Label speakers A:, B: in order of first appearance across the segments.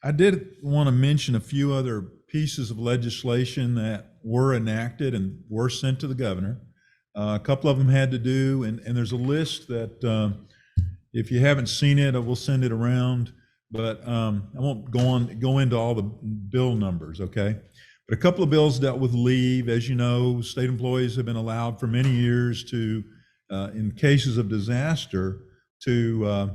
A: I did want to mention a few other pieces of legislation that were enacted and were sent to the governor. A couple of them had to do, and there's a list that if you haven't seen it, I will send it around. But I won't go into all the bill numbers, okay? But a couple of bills dealt with leave. As you know, state employees have been allowed for many years to, in cases of disaster, to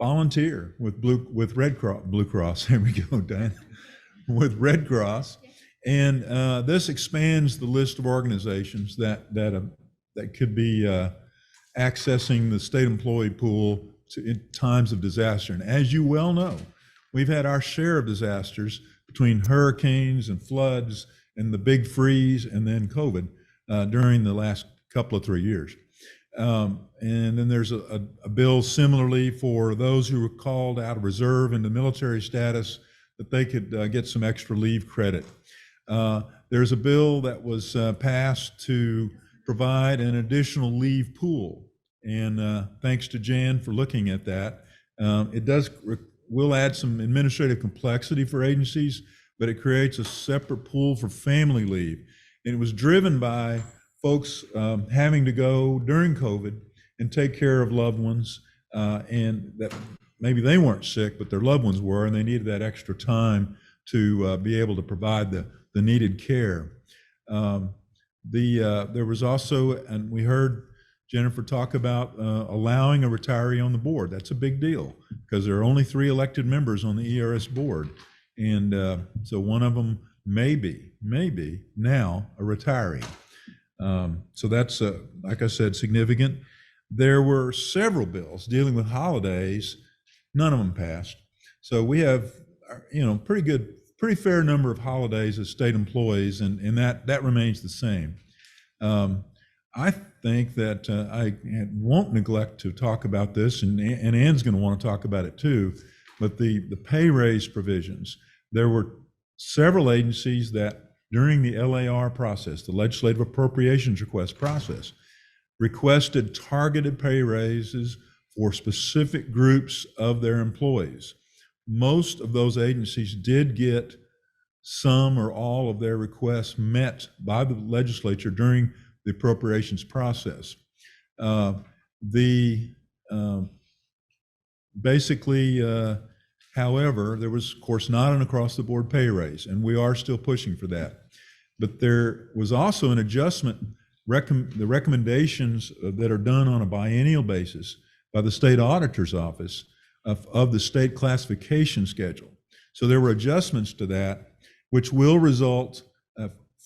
A: volunteer with Red Cross, Blue Cross. There we go, Dan. With Red Cross, and this expands the list of organizations that could be accessing the state employee pool in times of disaster. And as you well know, we've had our share of disasters between hurricanes and floods and the big freeze and then COVID during the last couple of 3 years. And then there's a bill similarly for those who were called out of reserve into military status, that they could get some extra leave credit. There's a bill that was passed to provide an additional leave pool. And thanks to Jan for looking at that. Will add some administrative complexity for agencies, but it creates a separate pool for family leave. And it was driven by folks having to go during COVID and take care of loved ones, and that maybe they weren't sick, but their loved ones were, and they needed that extra time to be able to provide the needed care. There was also, and we heard Jennifer talk about allowing a retiree on the board. That's a big deal because there are only 3 elected members on the ERS board. And so one of them may be now a retiree. So that's, like I said, significant. There were several bills dealing with holidays. None of them passed. So we have, pretty fair number of holidays as state employees, and that remains the same. I think that I won't neglect to talk about this, and Ann's going to want to talk about it too, but the pay raise provisions. There were several agencies that during the LAR process, the legislative appropriations request process, requested targeted pay raises for specific groups of their employees. Most of those agencies did get some or all of their requests met by the legislature during the appropriations process. However, there was, of course, not an across-the-board pay raise, and we are still pushing for that. But there was also an adjustment, the recommendations that are done on a biennial basis by the state auditor's office of the state classification schedule. So there were adjustments to that, which will result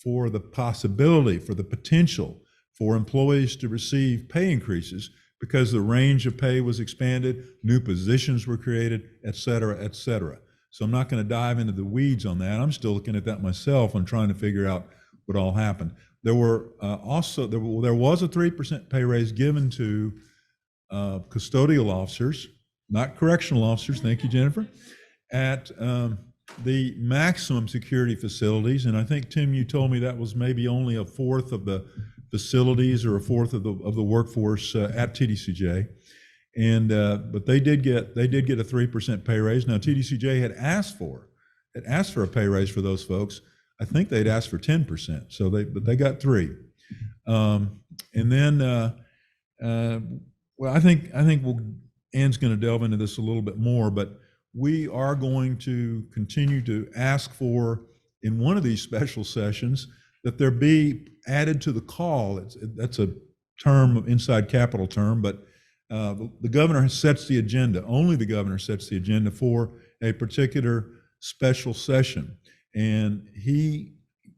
A: for the possibility, for the potential for employees to receive pay increases because the range of pay was expanded, new positions were created, et cetera, et cetera. So I'm not going to dive into the weeds on that. I'm still looking at that myself and trying to figure out what all happened. There were there was a 3% pay raise given to custodial officers, not correctional officers, thank you, Jennifer, at the maximum security facilities. And I think, Tim, you told me that was maybe only a fourth of the facilities or a fourth of the workforce at TDCJ. And but they did get a 3% pay raise. Now TDCJ had asked for a pay raise for those folks. I think they'd asked for 10%, so they got 3. And then well, I think Ann's going to delve into this a little bit more, but we are going to continue to ask for, in one of these special sessions, that there be added to the call. That's a term, inside Capitol term, but the governor sets the agenda. Only the governor sets the agenda for a particular special session. And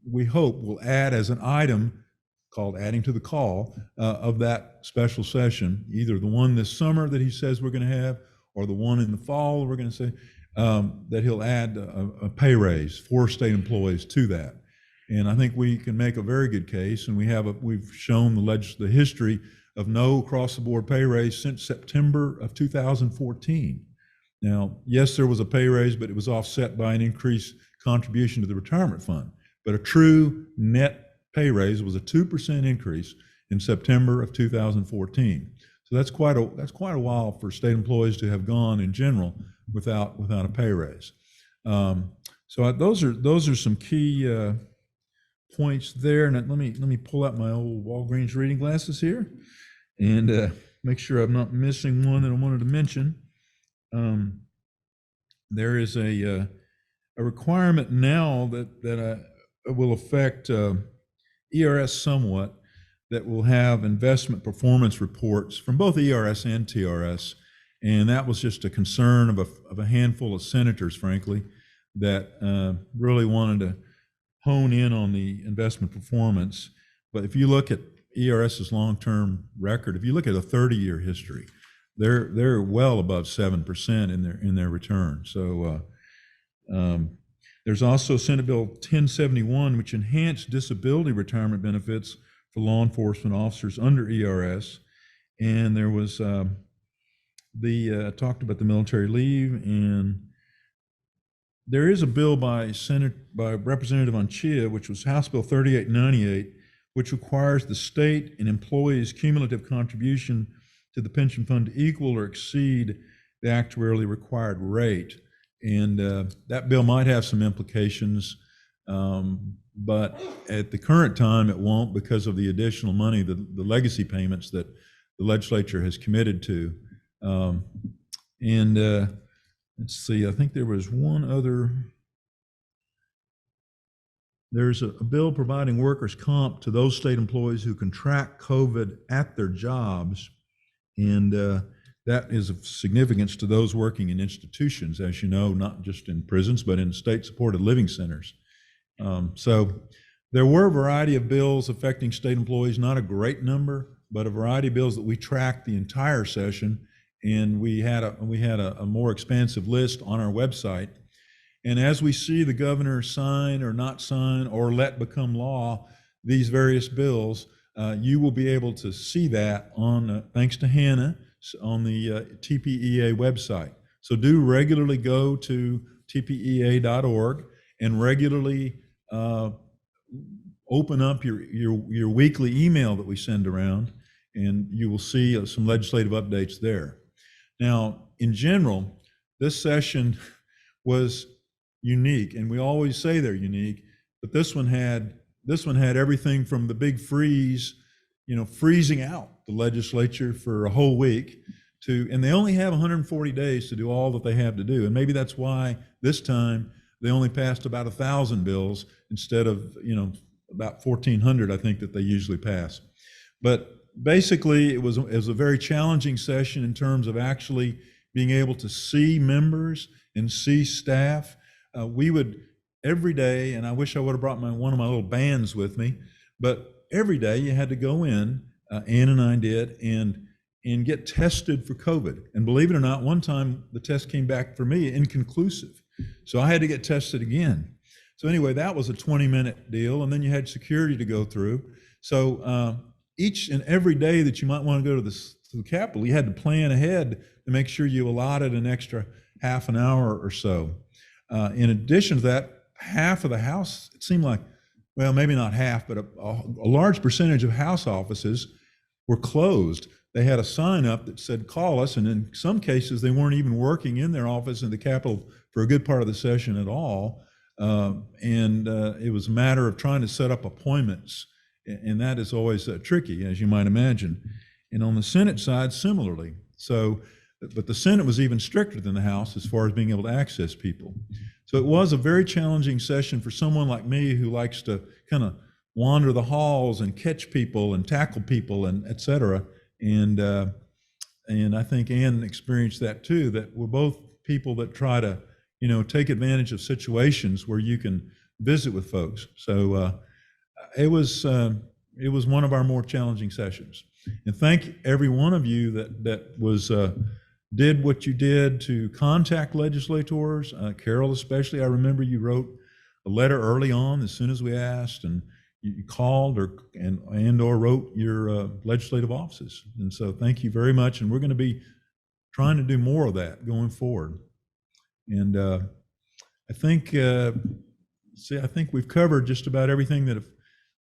A: we hope, will add as an item called adding to the call of that special session, either the one this summer that he says we're going to have, or the one in the fall we're going to say, that he'll add a pay raise for state employees to that. And I think we can make a very good case, and we've shown the history of no across-the-board pay raise since September of 2014. Now, yes, there was a pay raise, but it was offset by an increased contribution to the retirement fund. But a true net pay raise was a 2% increase in September of 2014. So that's quite a while for state employees to have gone in general without a pay raise. So those are some key points there. And let me pull out my old Walgreens reading glasses here and make sure I'm not missing one that I wanted to mention. There is a requirement now that will affect ERS somewhat, that will have investment performance reports from both ERS and TRS. And that was just a concern of a handful of senators, frankly, that really wanted to hone in on the investment performance. But if you look at ERS's long-term record, if you look at a 30-year history, they're well above 7% in their return. So there's also Senate Bill 1071, which enhanced disability retirement benefits for law enforcement officers under ERS. And there was talked about the military leave, and there is a bill by Representative Anchia, which was House Bill 3898, which requires the state and employees' cumulative contribution to the pension fund to equal or exceed the actuarially required rate. And that bill might have some implications, but at the current time it won't, because of the additional money, the legacy payments that the legislature has committed to. Let's see, I think there was one other. There's a bill providing workers' comp to those state employees who contract COVID at their jobs. And that is of significance to those working in institutions, as you know, not just in prisons, but in state-supported living centers. So there were a variety of bills affecting state employees, not a great number, but a variety of bills that we tracked the entire session. And we had a more expansive list on our website. And as we see the governor sign or not sign or let become law these various bills, you will be able to see that on, thanks to Hannah, on the TPEA website. So do regularly go to tpea.org and regularly open up your weekly email that we send around, and you will see some legislative updates there. Now, in general, this session was unique, and we always say they're unique, but this one had everything from the big freeze, freezing out the legislature for a whole week, and they only have 140 days to do all that they have to do. And maybe that's why this time they only passed about 1,000 bills instead of, about 1,400, I think, that they usually pass. But basically, it was a very challenging session in terms of actually being able to see members and see staff. We would every day, and I wish I would have brought one of my little bands with me, but every day you had to go in, Ann and I did, and get tested for COVID. And believe it or not, one time the test came back for me inconclusive. So I had to get tested again. So anyway, that was a 20-minute deal, and then you had security to go through. So each and every day that you might want to go to the Capitol, you had to plan ahead to make sure you allotted an extra half an hour or so. In addition to that, half of the House, it seemed like, well, maybe not half, but a large percentage of House offices were closed. They had a sign up that said, call us, and in some cases, they weren't even working in their office in the Capitol for a good part of the session at all. It was a matter of trying to set up appointments, and that is always tricky, as you might imagine. And on the Senate side, similarly. So, but the Senate was even stricter than the House as far as being able to access people. So it was a very challenging session for someone like me who likes to kind of wander the halls and catch people and tackle people and et cetera. And I think Ann experienced that too, that we're both people that try to, take advantage of situations where you can visit with folks. So it was one of our more challenging sessions. And thank every one of you that was did what you did to contact legislators. Carol especially, I remember you wrote a letter early on as soon as we asked, and you called or wrote your legislative offices. And so thank you very much. And we're going to be trying to do more of that going forward. And I think we've covered just about everything that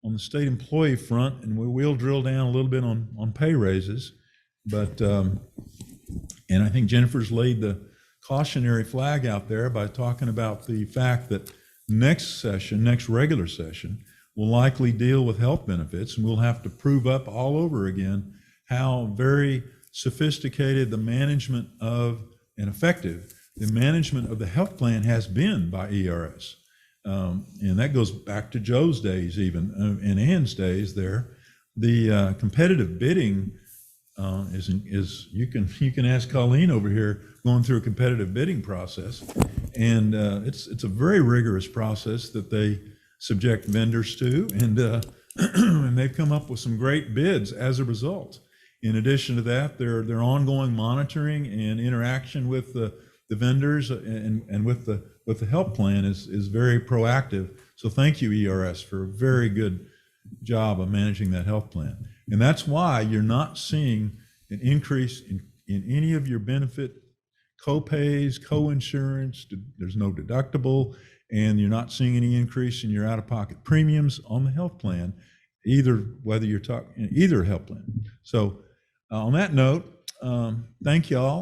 A: on the state employee front, and we will drill down a little bit on pay raises. But and I think Jennifer's laid the cautionary flag out there by talking about the fact that next regular session, will likely deal with health benefits, and we'll have to prove up all over again how very sophisticated the management of and effective the management of the health plan has been by ERS. And that goes back to Joe's days even, and Ann's days there. The competitive bidding is you can ask Colleen over here going through a competitive bidding process, and it's a very rigorous process that they subject vendors to, and and they've come up with some great bids as a result. In addition to that, their ongoing monitoring and interaction with the vendors and with the health plan is very proactive. So thank you, ERS, for a very good job of managing that health plan. And that's why you're not seeing an increase in any of your benefit co-pays, co-insurance. There's no deductible, and you're not seeing any increase in your out-of-pocket premiums on the health plan, whether you're talking either health plan. So on that note, thank y'all.